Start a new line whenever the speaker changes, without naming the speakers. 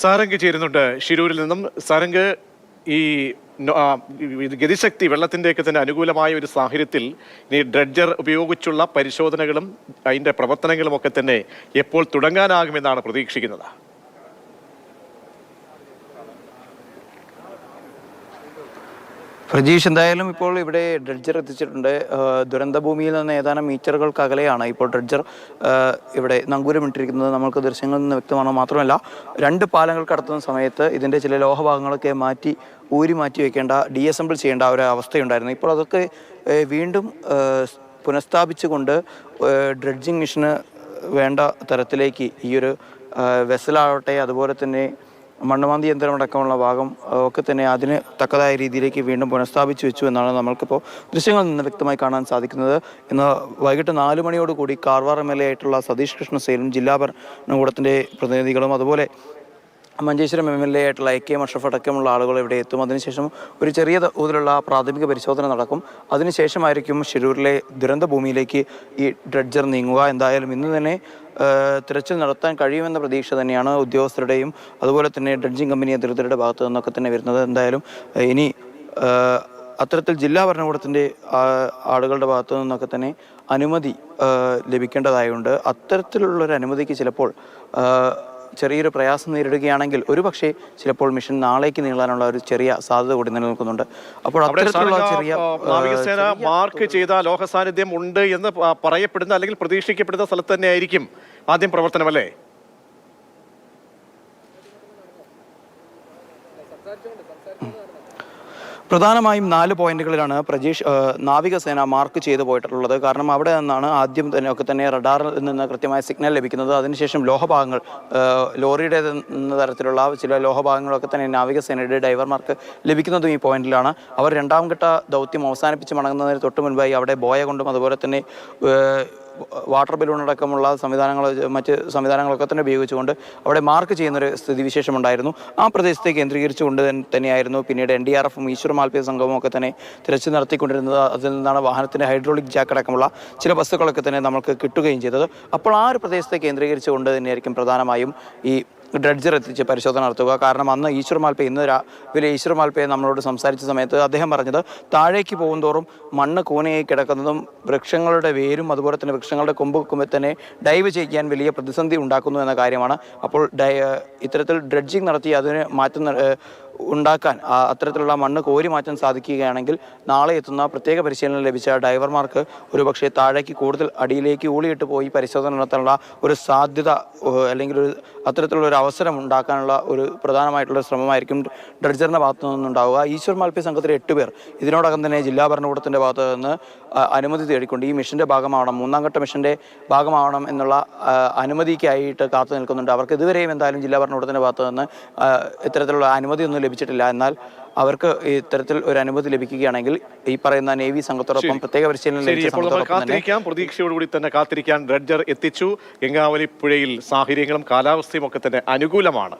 സാരംഗ് ചേരുന്നുണ്ട് ഷിരൂരിൽ നിന്നും. സാരംഗ്, ഈ ഗതിശക്തി വെള്ളത്തിൻ്റെയൊക്കെ തന്നെ അനുകൂലമായ ഒരു സാഹചര്യത്തിൽ ഇനി ഡ്രഡ്ജർ ഉപയോഗിച്ചുള്ള പരിശോധനകളും അതിൻ്റെ പ്രവർത്തനങ്ങളും ഒക്കെ തന്നെ എപ്പോൾ തുടങ്ങാനാകുമെന്നാണ് പ്രതീക്ഷിക്കുന്നത്?
പ്രജീഷ്, എന്തായാലും ഇപ്പോൾ ഇവിടെ ഡ്രഡ്ജർ എത്തിച്ചിട്ടുണ്ട്. ദുരന്തഭൂമിയിൽ നിന്ന് ഏതാനും മീറ്ററുകൾക്കകലെയാണ് ഇപ്പോൾ ഡ്രഡ്ജർ ഇവിടെ നങ്കൂരമിട്ടിരിക്കുന്നത്. നമുക്ക് ദൃശ്യങ്ങളിൽ നിന്ന് വ്യക്തമാണ്. മാത്രമല്ല, രണ്ട് പാലങ്ങൾ കടത്തുന്ന സമയത്ത് ഇതിൻ്റെ ചില ലോഹഭാഗങ്ങളൊക്കെ ഊരി മാറ്റി വെക്കേണ്ട, ഡീഅസംബിൾ ചെയ്യേണ്ട ഒരു അവസ്ഥയുണ്ടായിരുന്നു. ഇപ്പോൾ അതൊക്കെ വീണ്ടും പുനഃസ്ഥാപിച്ചുകൊണ്ട് ഡ്രഡ്ജിങ് മിഷന് വേണ്ട തരത്തിലേക്ക് ഈ ഒരു വെസലാവട്ടെ, അതുപോലെ തന്നെ മണ്ണുമാന്തി യന്ത്രമടക്കമുള്ള ഭാഗം ഒക്കെ തന്നെ അതിന് തക്കതായ രീതിയിലേക്ക് വീണ്ടും പുനഃസ്ഥാപിച്ചു വെച്ചു എന്നാണ് നമ്മൾക്കിപ്പോൾ ദൃശ്യങ്ങളിൽ നിന്ന് വ്യക്തമായി കാണാൻ സാധിക്കുന്നത്. ഇന്ന് വൈകിട്ട് 4 മണിയോടുകൂടി കാർവാർ MLA ആയിട്ടുള്ള സതീഷ് കൃഷ്ണസേനും ജില്ലാ ഭരണകൂടത്തിൻ്റെ പ്രതിനിധികളും അതുപോലെ മഞ്ചേശ്വരം MLA ആയിട്ടുള്ള AK അഷ്റഫ് അടക്കമുള്ള ആളുകൾ ഇവിടെ എത്തും. അതിനുശേഷം ഒരു ചെറിയ തോതിലുള്ള പ്രാഥമിക പരിശോധന നടക്കും. അതിനുശേഷമായിരിക്കും ഷിരൂരിലെ ദുരന്ത ഭൂമിയിലേക്ക് ഈ ഡ്രഡ്ജർ നീങ്ങുക. എന്തായാലും ഇന്ന് തന്നെ തിരച്ചിൽ നടത്താൻ കഴിയുമെന്ന പ്രതീക്ഷ തന്നെയാണ് ഉദ്യോഗസ്ഥരുടെയും അതുപോലെ തന്നെ ഡ്രഡ്ജിങ് കമ്പനി അധികൃതരുടെ ഭാഗത്തു നിന്നൊക്കെ തന്നെ വരുന്നത്. എന്തായാലും ഇനി അത്തരത്തിൽ ജില്ലാ ഭരണകൂടത്തിൻ്റെ ആളുകളുടെ ഭാഗത്തു നിന്നൊക്കെ തന്നെ അനുമതി ലഭിക്കേണ്ടതായുണ്ട്. അത്തരത്തിലുള്ളൊരു അനുമതിക്ക് ചിലപ്പോൾ ചെറിയൊരു പ്രയാസം നേരിടുകയാണെങ്കിൽ ഒരുപക്ഷെ ചിലപ്പോൾ മിഷൻ നാളേക്ക് നീളാനുള്ള ഒരു ചെറിയ സാധ്യത കൂടി നിലനിൽക്കുന്നുണ്ട്. അപ്പോൾ അത്തരത്തിലുള്ള ചെറിയ
നാവികസേന മാർക്ക് ചെയ്ത ലോഹ സാന്നിധ്യം ഉണ്ട് എന്ന് പറയപ്പെടുന്ന അല്ലെങ്കിൽ പ്രതീക്ഷിക്കപ്പെടുന്ന സ്ഥലത്ത് തന്നെ ആയിരിക്കും ആദ്യം പ്രവർത്തനമല്ലേ?
പ്രധാനമായും 4 പോയിന്റുകളിലാണ് പ്രജീഷ് നാവികസേന മാർക്ക് ചെയ്തു പോയിട്ടുള്ളത്. കാരണം അവിടെ നിന്നാണ് ആദ്യം തന്നെ റഡാറിൽ നിന്ന് കൃത്യമായ സിഗ്നൽ ലഭിക്കുന്നത്. അതിനുശേഷം ലോഹഭാഗങ്ങൾ, ലോറിയുടെ തരത്തിലുള്ള ചില ലോഹഭാഗങ്ങളൊക്കെ തന്നെ നാവികസേനയുടെ ഡൈവർമാർക്ക് ലഭിക്കുന്നതും ഈ പോയിന്റിലാണ്. അവർ 2ാം ഘട്ട ദൗത്യം അവസാനിപ്പിച്ച് മടങ്ങുന്നതിന് തൊട്ട് മുൻപായി അവിടെ ബോയ കൊണ്ടും അതുപോലെ തന്നെ വാട്ടർ ബലൂൺ അടക്കമുള്ള മറ്റ് സംവിധാനങ്ങളൊക്കെ തന്നെ ഉപയോഗിച്ചുകൊണ്ട് അവിടെ മാർക്ക് ചെയ്യുന്നൊരു സ്ഥിതിവിശേഷമുണ്ടായിരുന്നു. ആ പ്രദേശത്തെ കേന്ദ്രീകരിച്ചുകൊണ്ട് തന്നെയായിരുന്നു പിന്നീട് NDRFും ഈശ്വർ മാൽപ്പയ സംഘവും ഒക്കെ തന്നെ തിരച്ചിൽ നടത്തിക്കൊണ്ടിരുന്നത്. അതിൽ നിന്നാണ് വാഹനത്തിൻ്റെ ഹൈഡ്രോളിക് ജാക്ക് അടക്കമുള്ള ചില ബസ്സുകളൊക്കെ തന്നെ നമുക്ക് കിട്ടുകയും ചെയ്തത്. അപ്പോൾ ആ ഒരു പ്രദേശത്തെ കേന്ദ്രീകരിച്ചുകൊണ്ട് തന്നെയായിരിക്കും പ്രധാനമായും ഈ ഡ്രഡ്ജർ എത്തിച്ച് പരിശോധന നടത്തുക. കാരണം അന്ന് ഈശ്വർ മാൽപ്പയ, ഇന്ന് രാവിലെ ഈശ്വർ മാൽപ്പയ നമ്മളോട് സംസാരിച്ച സമയത്ത് അദ്ദേഹം പറഞ്ഞത് താഴേക്ക് പോകുന്തോറും മണ്ണ് കൂനയായി കിടക്കുന്നതും വൃക്ഷങ്ങളുടെ വേരും അതുപോലെ തന്നെ വൃക്ഷങ്ങളുടെ കൊമ്പ് തന്നെ ഡൈവ് ചെയ്യാൻ വലിയ പ്രതിസന്ധി ഉണ്ടാക്കുന്നു എന്ന കാര്യമാണ്. അപ്പോൾ ഇത്തരത്തിൽ ഡ്രഡ്ജിങ് നടത്തി അതിന് മാറ്റം ഉണ്ടാക്കാൻ, അത്തരത്തിലുള്ള മണ്ണ് കോരി മാറ്റാൻ സാധിക്കുകയാണെങ്കിൽ നാളെ എത്തുന്ന പ്രത്യേക പരിശീലനം ലഭിച്ച ഡൈവർമാർക്ക് ഒരുപക്ഷെ താഴേക്ക് കൂടുതൽ അടിയിലേക്ക് ഊളിയിട്ട് പോയി പരിശോധന നടത്താനുള്ള ഒരു സാധ്യത അല്ലെങ്കിൽ അത്തരത്തിലുള്ള ഒരു അവസരം ഉണ്ടാക്കാനുള്ള ഒരു പ്രധാനമായിട്ടുള്ള ശ്രമമായിരിക്കും ഡ്രഡ്ജറിൻ്റെ ഭാഗത്തു നിന്നുണ്ടാവുക. ഈശ്വർ മാൽപ്പയ സംഘത്തിലെ 8 പേർ ഇതിനോടകം തന്നെ ജില്ലാ ഭരണകൂടത്തിൻ്റെ ഭാഗത്തു നിന്ന് അനുമതി തേടിക്കൊണ്ട് ഈ മിഷൻ്റെ ഭാഗമാവണം, 3ാം ഘട്ട മിഷൻ്റെ ഭാഗമാവണം എന്നുള്ള അനുമതിക്കായിട്ട് കാത്തു നിൽക്കുന്നുണ്ട്. അവർക്ക് ഇതുവരെയും എന്തായാലും ജില്ലാ ഭരണകൂടത്തിൻ്റെ ഭാഗത്തു നിന്ന് ഇത്തരത്തിലുള്ള അനുമതിയൊന്നും ലഭിച്ചിട്ടില്ല. എന്നാൽ അവർക്ക് ഇത്തരത്തിൽ ഒരു അനുമതി ലഭിക്കുകയാണെങ്കിൽ ഈ പറയുന്ന നേവി സംഘത്തോടൊപ്പം പ്രത്യേക പരിശീലനം
ലഭിച്ച പ്രതീക്ഷയോടുകൂടി തന്നെ കാത്തിരിക്കാൻ ഡ്രഡ്ജർ എത്തിച്ചു. ഗംഗാവലി പുഴയിൽ സാഹചര്യങ്ങളും കാലാവസ്ഥയും ഒക്കെ തന്നെ അനുകൂലമാണ്.